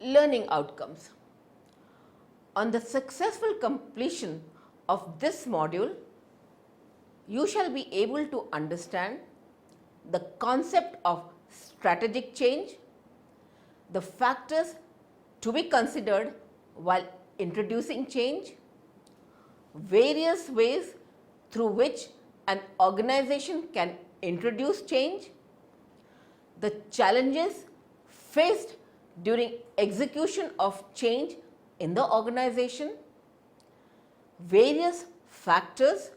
learning outcomes. On the successful completion of this module, you shall be able to understand the concept of strategic change, the factors to be considered while introducing change, various ways through which an organization can introduce change, the challenges faced during execution of change in the organization, various factors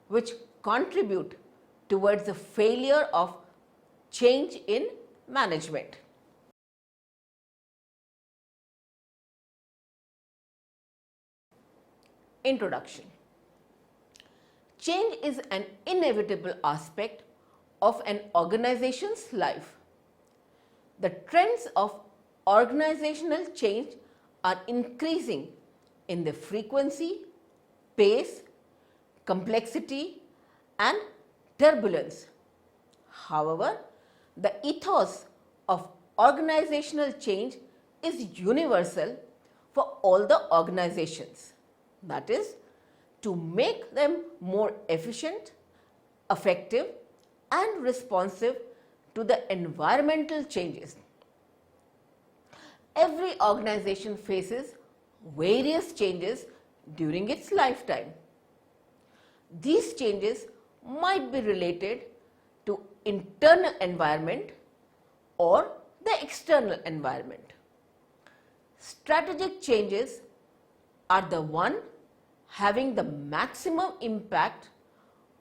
which contribute towards the failure of change in management. Introduction. Change is an inevitable aspect of an organization's life. The trends of organizational change are increasing in the frequency, pace, complexity and turbulence. However, the ethos of organizational change is universal for all the organizations. That is, to make them more efficient, effective and responsive to the environmental changes. Every organization faces various changes during its lifetime. These changes might be related to internal environment or the external environment. Strategic changes are the one having the maximum impact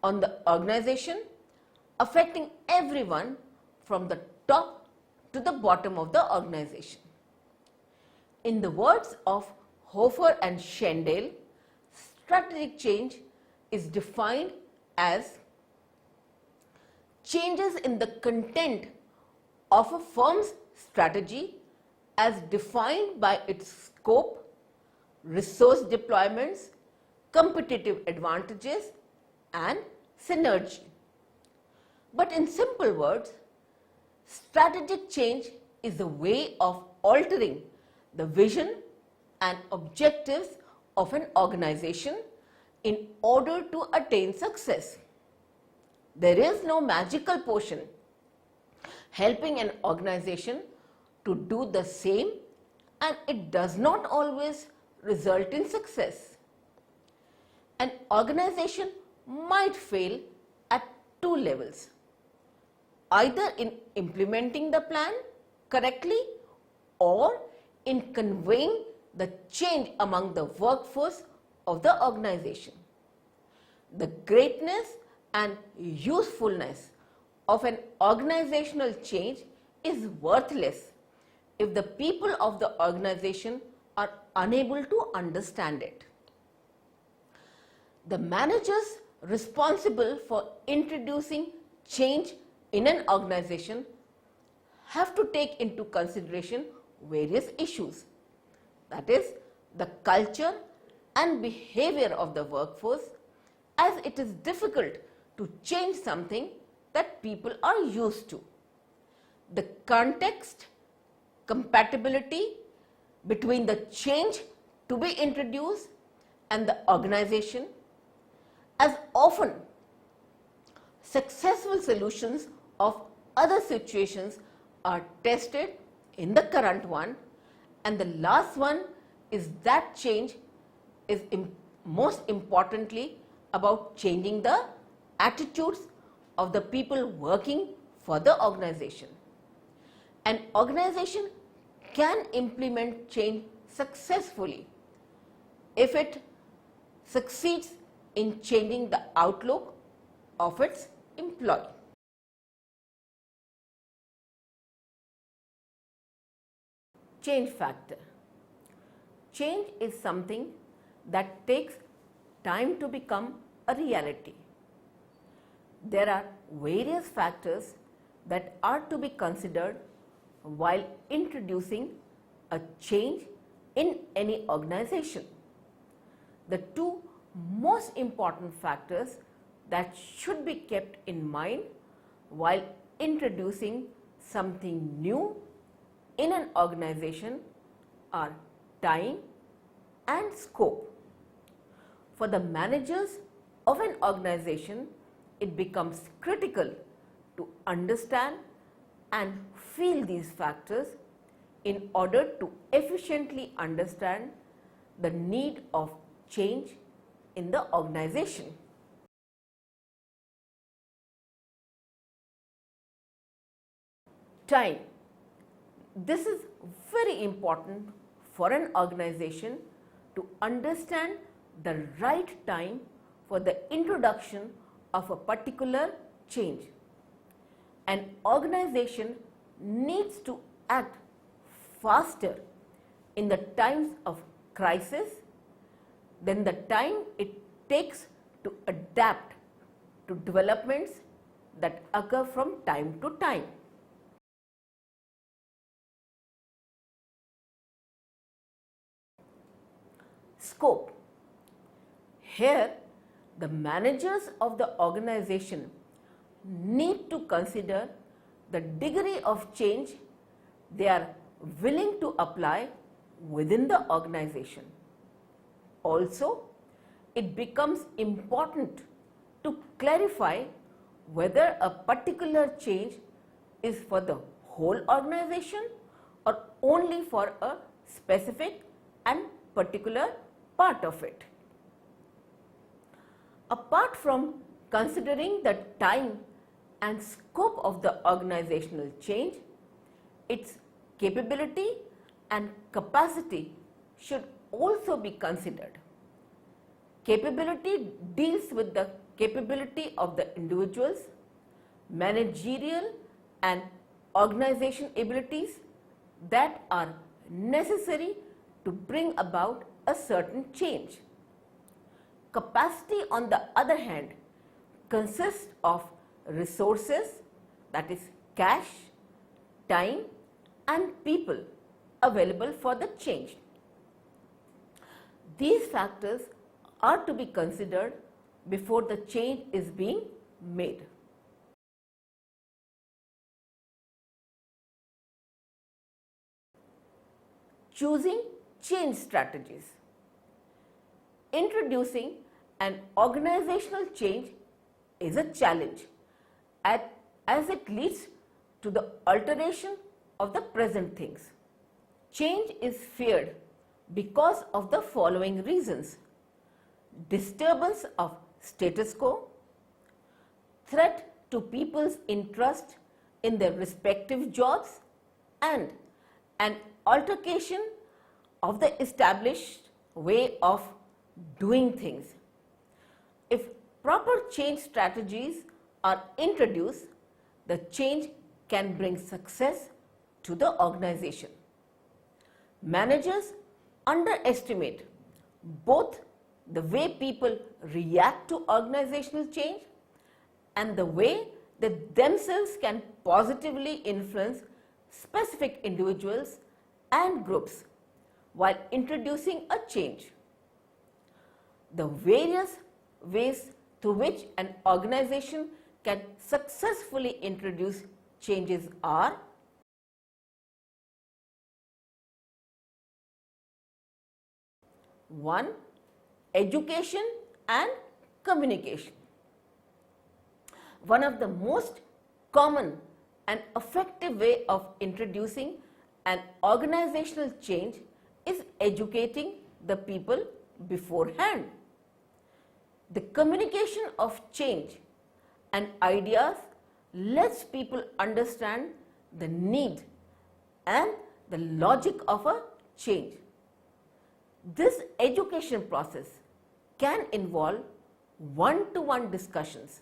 on the organization, affecting everyone from the top to the bottom of the organization. In the words of Hofer and Schendel, strategic change is defined as changes in the content of a firm's strategy as defined by its scope, resource deployments, competitive advantages and synergy. But in simple words, strategic change is a way of altering the vision and objectives of an organization in order to attain success. There is no magical potion helping an organization to do the same, and it does not always result in success. An organization might fail at two levels, either in implementing the plan correctly or in conveying the change among the workforce of the organization. The greatness and usefulness of an organizational change is worthless if the people of the organization are unable to understand it. The managers responsible for introducing change in an organization have to take into consideration various issues, that is, the culture and behavior of the workforce, as it is difficult to change something that people are used to. The context, compatibility between the change to be introduced and the organization, as often successful solutions of other situations are tested in the current one, and the last one is that change is most importantly about changing the attitudes of the people working for the organization. An organization can implement change successfully if it succeeds in changing the outlook of its employee. Change factor. Change is something that takes time to become a reality. There are various factors that are to be considered while introducing a change in any organization. The two most important factors that should be kept in mind while introducing something new in an organization are time and scope. For the managers of an organization, it becomes critical to understand and feel these factors in order to efficiently understand the need of change in the organization. Time. This is very important for an organization to understand the right time for the introduction of a particular change. An organization needs to act faster in the times of crisis than the time it takes to adapt to developments that occur from time to time. Scope. Here, the managers of the organization need to consider the degree of change they are willing to apply within the organization. Also, it becomes important to clarify whether a particular change is for the whole organization or only for a specific and particular part of it. Apart from considering the time and scope of the organizational change, its capability and capacity should also be considered. Capability deals with the capability of the individuals, managerial and organization abilities that are necessary to bring about a certain change. Capacity, on the other hand, consists of resources, that is cash, time and people available for the change. These factors are to be considered before the change is being made. Choosing change strategies. Introducing an organizational change is a challenge as it leads to the alteration of the present things. Change is feared because of the following reasons: disturbance of status quo, threat to people's interest in their respective jobs, and an altercation of the established way of doing things. If proper change strategies are introduced, the change can bring success to the organization. Managers underestimate both the way people react to organizational change and the way that themselves can positively influence specific individuals and groups while introducing a change. The various ways through which an organization can successfully introduce changes are: 1. Education and communication. One of the most common and effective way of introducing an organizational change is educating the people beforehand. The communication of change and ideas lets people understand the need and the logic of a change. This education process can involve one-to-one discussions,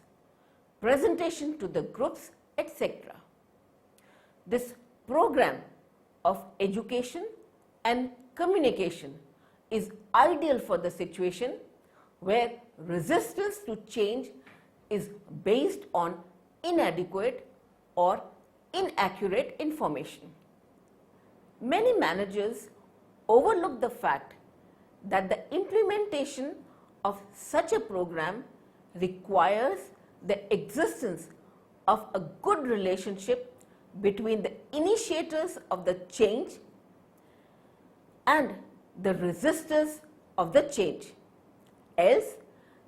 presentation to the groups, etc. This program of education and communication is ideal for the situation where resistance to change is based on inadequate or inaccurate information. Many managers overlook the fact that the implementation of such a program requires the existence of a good relationship between the initiators of the change and the resistors of the change. Else,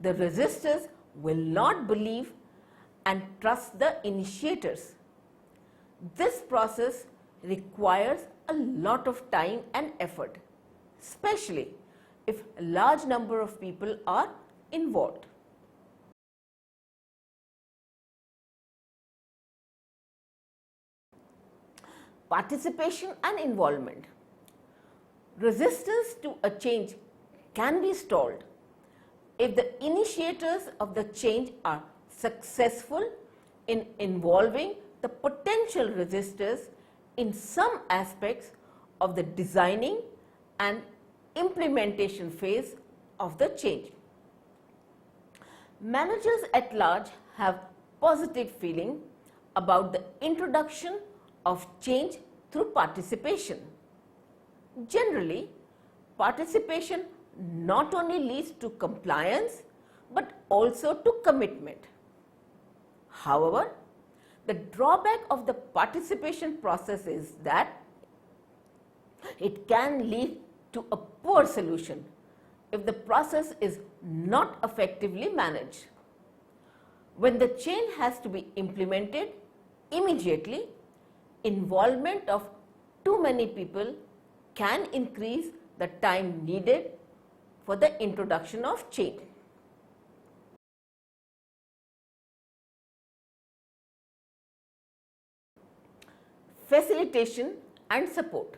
the resistors will not believe and trust the initiators. This process requires a lot of time and effort, especially if a large number of people are involved. Participation and involvement. Resistance to a change can be stalled if the initiators of the change are successful in involving the potential resistors in some aspects of the designing and implementation phase of the change. Managers at large have positive feeling about the introduction of change through participation. Generally, participation not only leads to compliance but also to commitment. However, the drawback of the participation process is that it can lead to a poor solution if the process is not effectively managed. When the change has to be implemented immediately, involvement of too many people can increase the time needed for the introduction of change. Facilitation and support.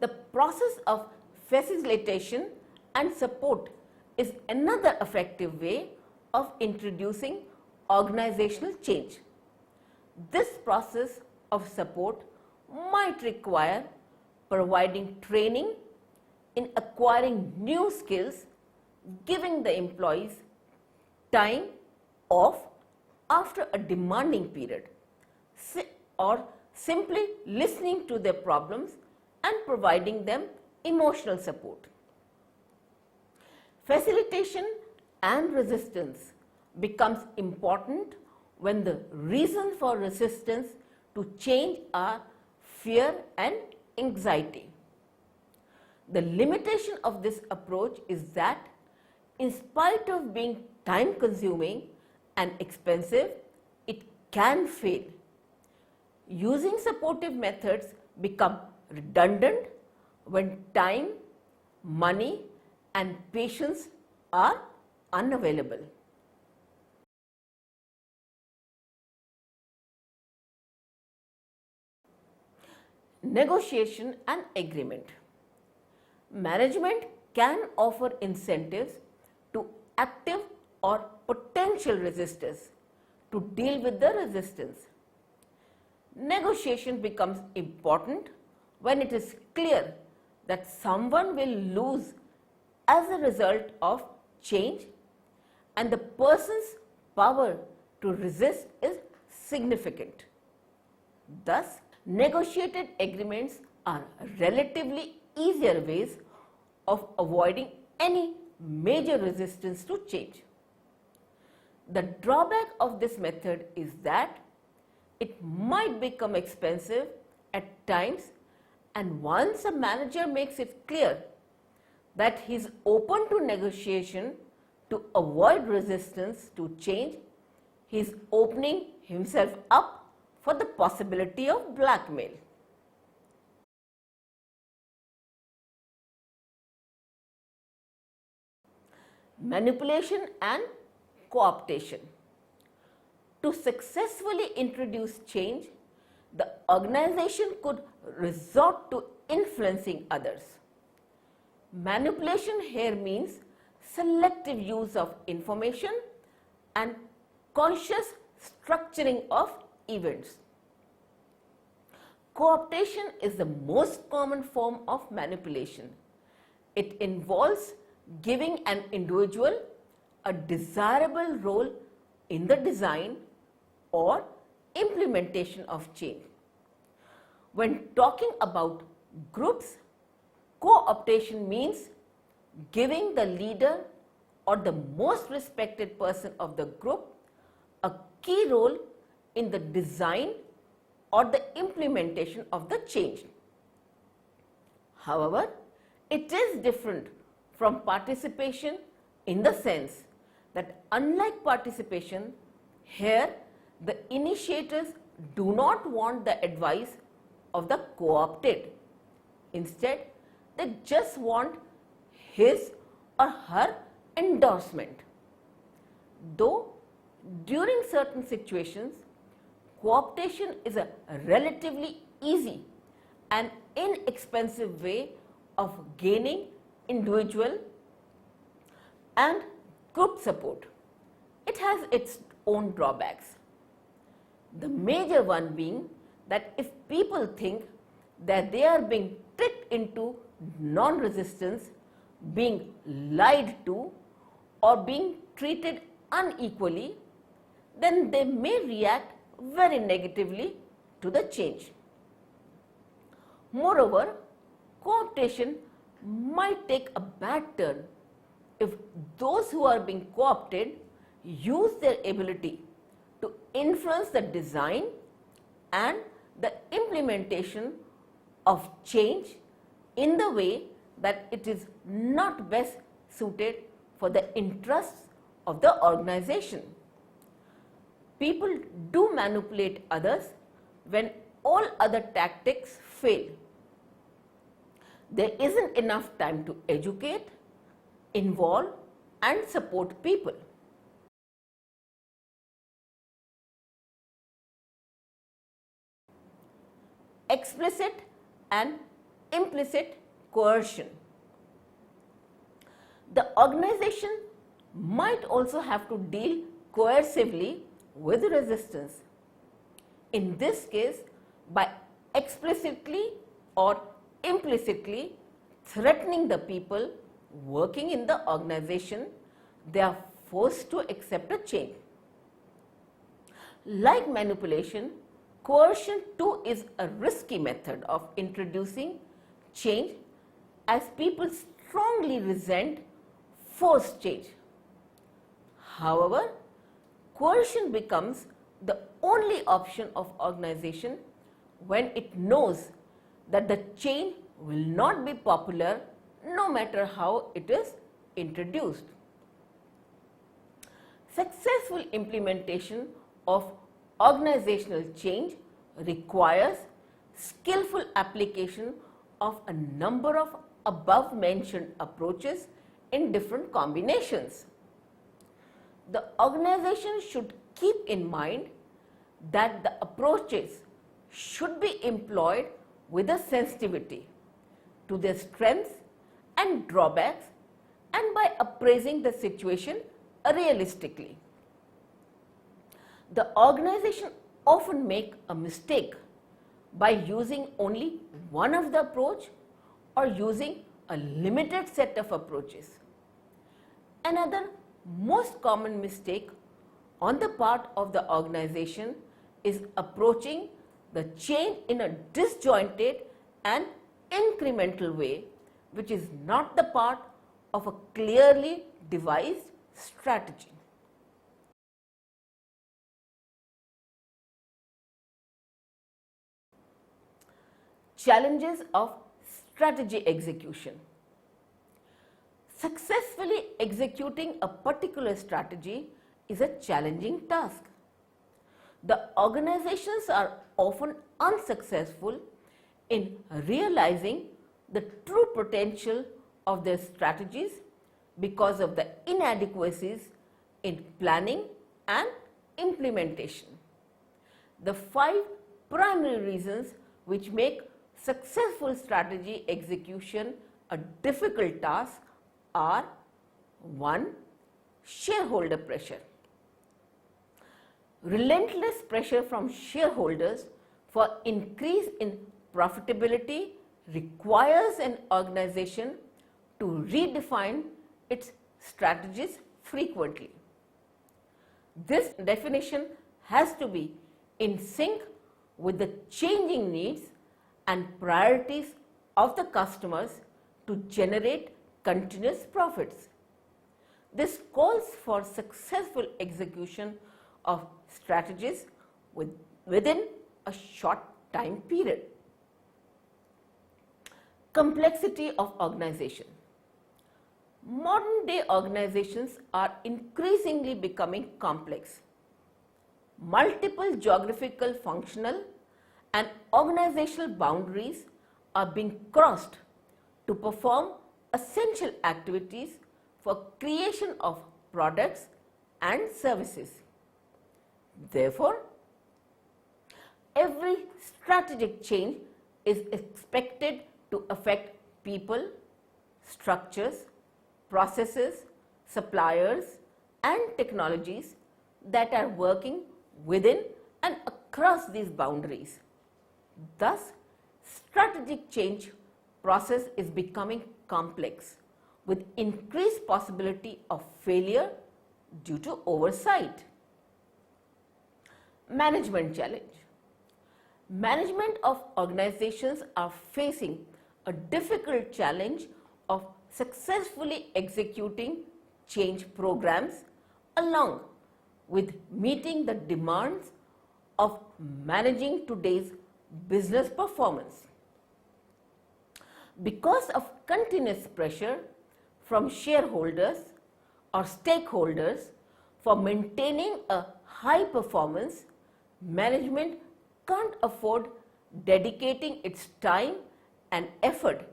The process of facilitation and support is another effective way of introducing organizational change. This process of support might require providing training in acquiring new skills, giving the employees time off after a demanding period, or simply listening to their problems and providing them emotional support. Facilitation and resistance becomes important when the reason for resistance to change are fear and anxiety. The limitation of this approach is that in spite of being time consuming and expensive, it can fail. Using supportive methods become redundant when time, money and patience are unavailable. Negotiation and agreement. Management can offer incentives to active or potential resistors to deal with the resistance. Negotiation becomes important when it is clear that someone will lose as a result of change and the person's power to resist is significant. Thus, negotiated agreements are relatively easier ways of avoiding any major resistance to change. The drawback of this method is that it might become expensive at times, and once a manager makes it clear that he is open to negotiation to avoid resistance to change, he is opening himself up for the possibility of blackmail. Manipulation and co-optation. To successfully introduce change, the organization could resort to influencing others. Manipulation here means selective use of information and conscious structuring of events. Co-optation is the most common form of manipulation. It involves giving an individual a desirable role in the design or implementation of change. When talking about groups, co-optation means giving the leader or the most respected person of the group a key role in the design or the implementation of the change. However, it is different from participation in the sense that unlike participation, here the initiators do not want the advice of the co-opted. Instead, they just want his or her endorsement. Though during certain situations, co-optation is a relatively easy and inexpensive way of gaining individual and group support. It has its own drawbacks. The major one being that if people think that they are being tricked into non-resistance, being lied to, or being treated unequally, then they may react very negatively to the change. Moreover, co-optation might take a bad turn if those who are being co-opted use their ability to influence the design and the implementation of change in the way that it is not best suited for the interests of the organization. People do manipulate others when all other tactics fail. There isn't enough time to educate, involve, and support people. Explicit and implicit coercion. The organization might also have to deal coercively with resistance. In this case, by explicitly or implicitly threatening the people working in the organization, they are forced to accept a change. Like manipulation, coercion too is a risky method of introducing change, as people strongly resent forced change. However, coercion becomes the only option of organization when it knows that the change will not be popular no matter how it is introduced. Successful implementation of organizational change requires skillful application of a number of above mentioned approaches in different combinations. The organization should keep in mind that the approaches should be employed with a sensitivity to their strengths and drawbacks and by appraising the situation realistically. The organization often make a mistake by using only one of the approach or using a limited set of approaches. Another most common mistake on the part of the organization is approaching the change in a disjointed and incremental way, which is not the part of a clearly devised strategy. Challenges of strategy execution. Successfully executing a particular strategy is a challenging task. The organizations are often unsuccessful in realizing the true potential of their strategies because of the inadequacies in planning and implementation. The 5 primary reasons which make successful strategy execution a difficult task are: 1. Shareholder pressure. Relentless pressure from shareholders for increase in profitability requires an organization to redefine its strategies frequently. This definition has to be in sync with the changing needs and priorities of the customers to generate continuous profits. This calls for successful execution of strategies within a short time period. Complexity of organization. Modern day organizations are increasingly becoming complex. Multiple geographical, functional and organizational boundaries are being crossed to perform essential activities for creation of products and services. Therefore, every strategic change is expected to affect people, structures, processes, suppliers and technologies that are working within and across these boundaries. Thus, strategic change process is becoming complex with increased possibility of failure due to oversight. Management challenge. Management of organizations are facing a difficult challenge of successfully executing change programs along with meeting the demands of managing today's business performance. Because of continuous pressure from shareholders or stakeholders for maintaining a high performance, management can't afford dedicating its time and effort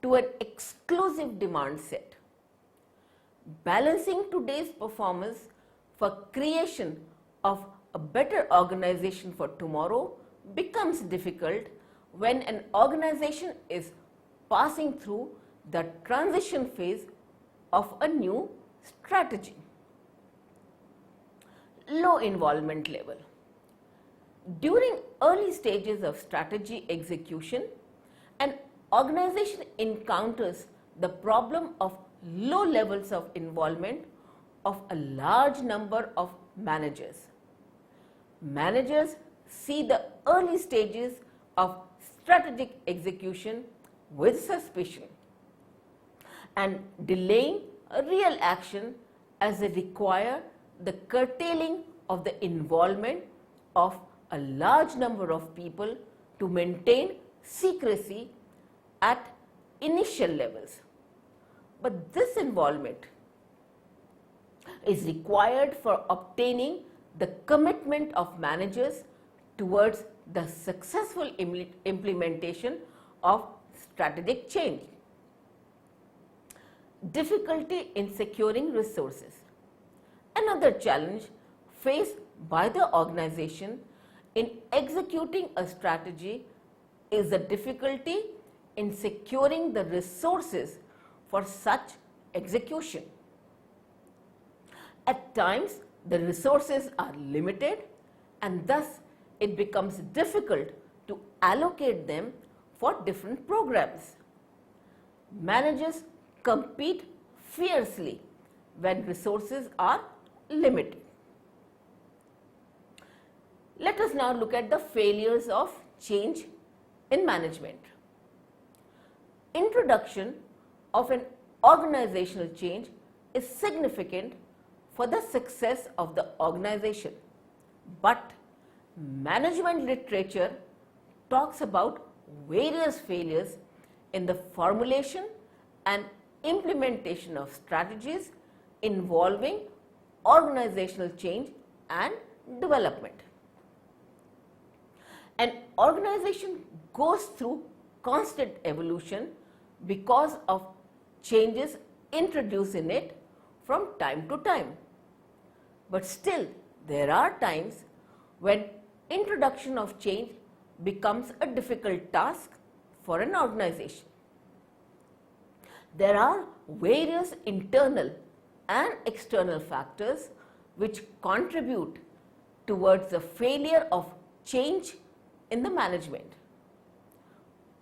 to an exclusive demand set. Balancing today's performance for creation of a better organization for tomorrow becomes difficult when an organization is passing through the transition phase of a new strategy. Low involvement level. During early stages of strategy execution, an organization encounters the problem of low levels of involvement of a large number of managers. Managers see the early stages of strategic execution with suspicion and delaying a real action as they require the curtailing of the involvement of a large number of people to maintain secrecy at initial levels. But this involvement is required for obtaining the commitment of managers towards the successful implementation of strategic change. Difficulty in securing resources. Another challenge faced by the organization in executing a strategy is the difficulty in securing the resources for such execution. At times, the resources are limited and thus it becomes difficult to allocate them for different programs. Managers compete fiercely when resources are limited. Let us now look at the failures of change in management. Introduction of an organizational change is significant for the success of the organization, but management literature talks about various failures in the formulation and implementation of strategies involving organizational change and development. An organization goes through constant evolution because of changes introduced in it from time to time. But still, there are times when introduction of change becomes a difficult task for an organization. There are various internal and external factors which contribute towards the failure of change in the management.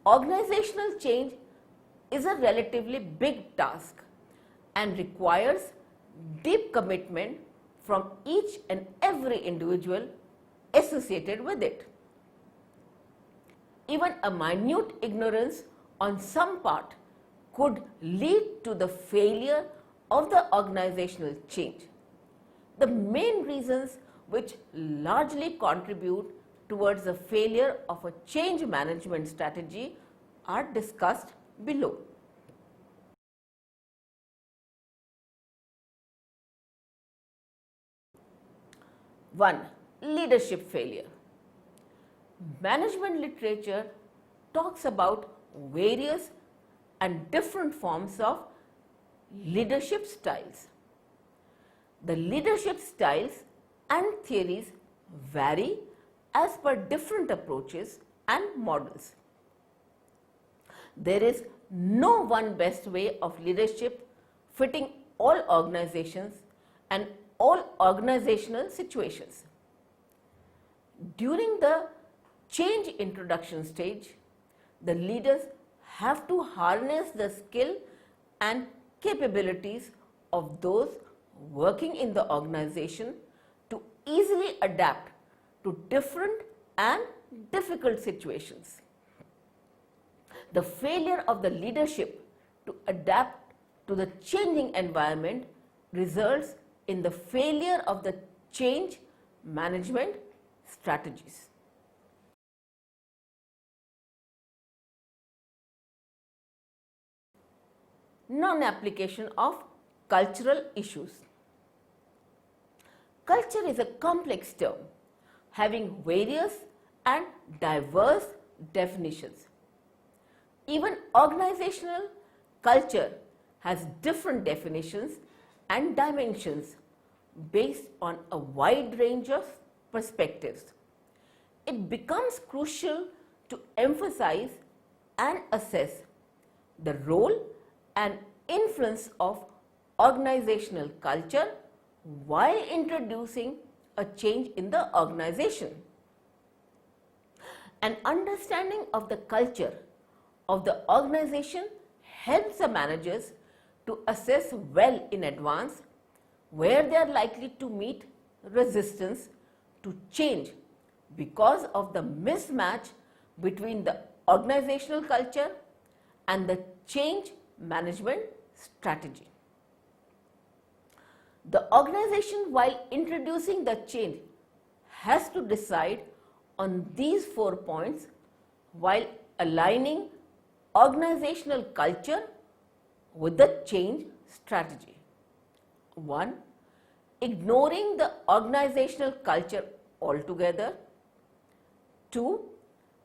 Organizational change is a relatively big task and requires deep commitment from each and every individual associated with it. Even a minute ignorance on some part could lead to the failure of the organizational change. The main reasons which largely contribute towards the failure of a change management strategy are discussed below. 1. Leadership failure. Management literature talks about various and different forms of leadership styles. The leadership styles and theories vary as per different approaches and models. There is no one best way of leadership fitting all organizations and all organizational situations. During the change introduction stage, the leaders have to harness the skill and capabilities of those working in the organization to easily adapt to different and difficult situations. The failure of the leadership to adapt to the changing environment results in the failure of the change management strategies. Non-application of cultural issues. Culture is a complex term having various and diverse definitions. Even organizational culture has different definitions and dimensions based on a wide range of perspectives. It becomes crucial to emphasize and assess the role and influence of organizational culture while introducing a change in the organization. An understanding of the culture of the organization helps the managers to assess well in advance where they are likely to meet resistance to change because of the mismatch between the organizational culture and the change management strategy. The organization, while introducing the change, has to decide on these 4 points while aligning organizational culture with the change strategy. 1. Ignoring the organizational culture altogether. 2.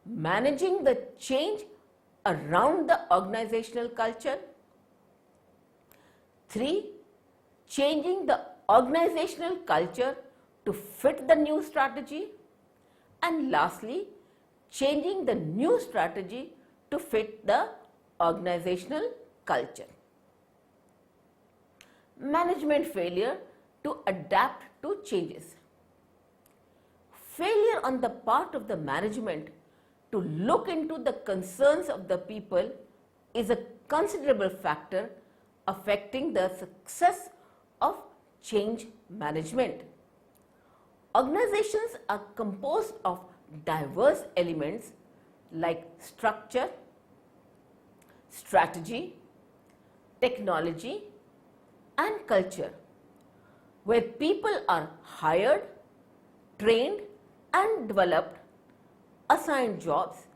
Managing the change around the organizational culture. 3. Changing the organizational culture to fit the new strategy. And lastly, changing the new strategy to fit the organizational culture. Management failure to adapt to changes. Failure on the part of the management to look into the concerns of the people is a considerable factor affecting the success of change management. Organizations are composed of diverse elements like structure, strategy, technology, and culture, where people are hired, trained, and developed, assigned jobs,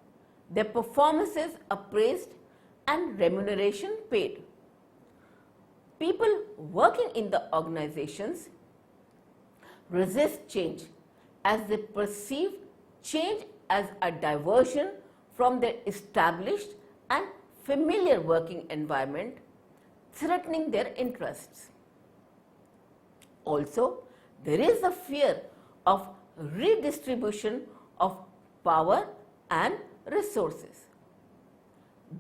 their performances appraised, and remuneration paid. People working in the organizations resist change as they perceive change as a diversion from their established and familiar working environment, threatening their interests. Also, there is a fear of redistribution of power and resources.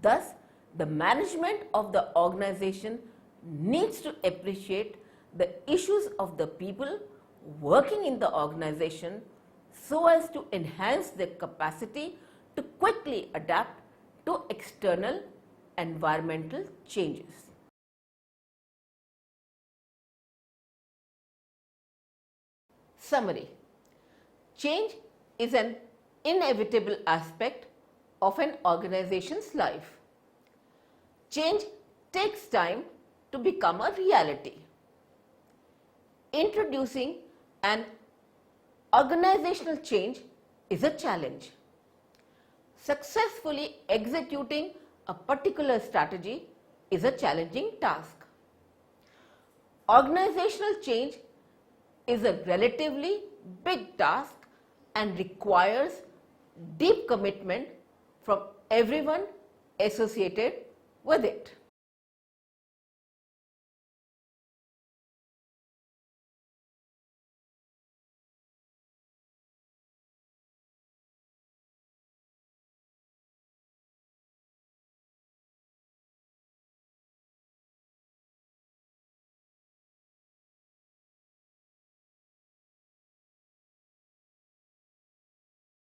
Thus, the management of the organization needs to appreciate the issues of the people working in the organization so as to enhance their capacity to quickly adapt to external environmental changes. Summary. Change is an inevitable aspect of an organization's life. Change takes time to become a reality. Introducing an organizational change is a challenge. Successfully executing a particular strategy is a challenging task. Organizational change is a relatively big task and requires deep commitment from everyone associated with it.